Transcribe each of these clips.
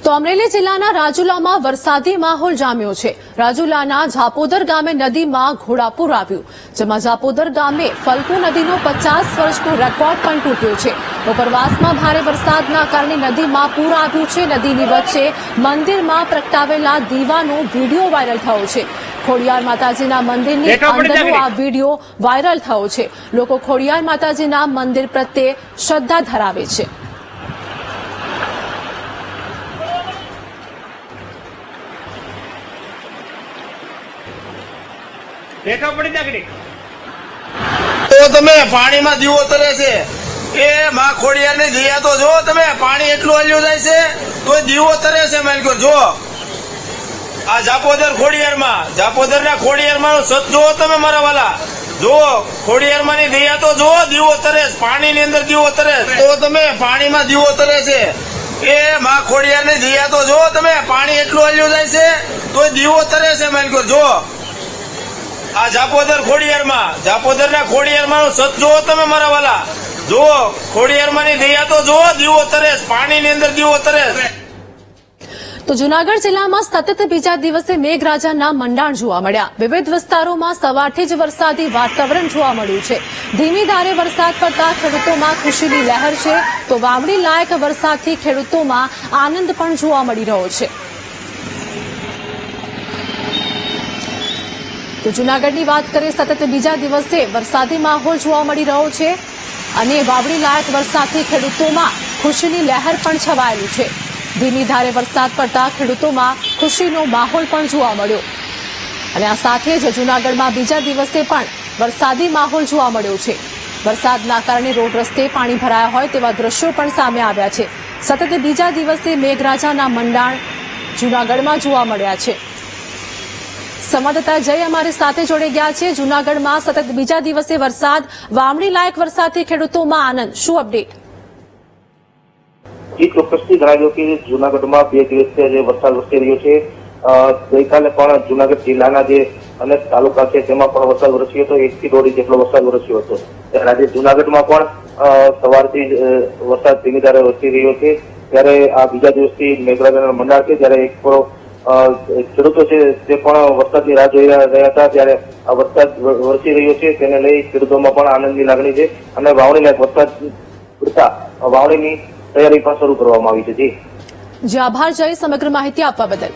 તો અમરેલી જિલ્લાના રાજુલામાં વરસાદી માહોલ જામ્યો છે। રાજુલાના ઝાપોદર ગામે નદીમાં ઘોડાપૂર આવ્યું, જેમાં ઝાપોદર ગામે ફલ્ગુ નદીનો 50 વર્ષનો રેકોર્ડ પણ તૂટ્યો છે। ઉપરવાસમાં ભારે વરસાદના કારણે નદીમાં પૂર આવ્યું છે। નદીની વચ્ચે મંદિરમાં પ્રગટાવેલા દીવાનો વિડીયો વાયરલ થયો છે। ખોડિયાર માતાજીના મંદિરની અંદરનો આ વિડીયો વાયરલ થયો છે। લોકો ખોડિયાર માતાજીના મંદિર પ્રત્યે શ્રદ્ધા ધરાવે છે। તો તમે પાણીમાં દીવો તરે છે એ માં ખોડિયારની દયા તો જો તમે પાણી એટલું હલ્યું જાય છે તો દીવો તરે છે મેલકો જો આ ઝાપોદર ઝાપોદરના ખોડિયારમાં સત જો તમે મારા વાલા જો ખોડિયારમાંની દયા તો જો દીવો તરે પાણીની અંદર દીવો તરે તો તમે પાણીમાં દીવો તરે છે એ માં ખોડિયારની દયા તો જો તમે પાણી એટલું હલ્યું જાય છે તો દીવો તરે છે મેલકો જો આ ઝાપોદરના ખોડિયારમાં સત જો તમે મારા વાલા જો ખોડિયારમાંની દયા તો જો દીવો તરે પાણીની અંદર દીવો તરે। તો જૂનાગઢ જિલ્લામાં સતત બીજા દિવસે મેઘરાજાના મંડાણ જોવા મળ્યા। વિવિધ વિસ્તારોમાં સવારથી જ વરસાદી વાતાવરણ જોવા મળ્યું છે। ધીમી ધારે વરસાદ પડતા ખેડૂતોમાં ખુશીની લહેર છે, તો વાવણી લાયક વરસાદથી ખેડૂતોમાં આનંદ પણ જોવા મળી રહ્યો છે। તો જૂનાગઢની વાત કરીએ, સતત બીજા દિવસે વરસાદી માહોલ જોવા મળી રહ્યો છે અને વાવણી લાયક વરસાદથી ખેડૂતોમાં ખુશીની લહેર પણ છવાયેલી છે। ધીમી ધારે વરસાદ પડતા ખેડૂતોમાં ખુશીનો માહોલ પણ જોવા મળ્યો અને આ સાથે જ જૂનાગઢમાં બીજા દિવસે પણ વરસાદી માહોલ જોવા મળ્યો છે। વરસાદના કારણે રોડ રસ્તે પાણી ભરાયા હોય તેવા દ્રશ્યો પણ સામે આવ્યા છે। સતત બીજા દિવસે મેઘરાજાના મંડાણ જૂનાગઢમાં જોવા મળ્યા છે। સંવાદદાતા જય અમારી સાથે જોડાઈ ગયા છે। જૂનાગઢમાં સતત બીજા દિવસે વરસાદ, વાવણી લાયક વરસાદથી ખેડૂતોમાં આનંદ, શું અપડેટ? જી ચોક્કસથી જણાવ્યું કે જૂનાગઢમાં 2 દિવસથી જે વરસાદ વરસી રહ્યો છે। ગઈકાલે પણ જૂનાગઢ જિલ્લાના જે અનેક તાલુકા છે તેમાં પણ વરસાદ વરસ્યો હતો, 1 થી 1.5 ઇંચ જેટલો વરસાદ વરસ્યો હતો। ત્યારે આજે જૂનાગઢમાં પણ સવારથી વરસાદ ધીમી ધારે વરસી રહ્યો છે। ત્યારે આ બીજા દિવસથી મેઘરાજાના મંડાણ છે, ત્યારે એક ખેડૂતો છે તે પણ વરસાદની રાહ જોઈ રહ્યા હતા। ત્યારે આ વરસાદ વરસી રહ્યો છે તેને લઈ ખેડૂતોમાં પણ આનંદની લાગણી છે અને વાવણી લાયક વરસાદ પડતા વાવણીની તૈયારી પણ શરૂ કરવામાં આવી છે। જી આભાર જય, સમગ્ર માહિતી આપવા બદલ।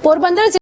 પોરબંદર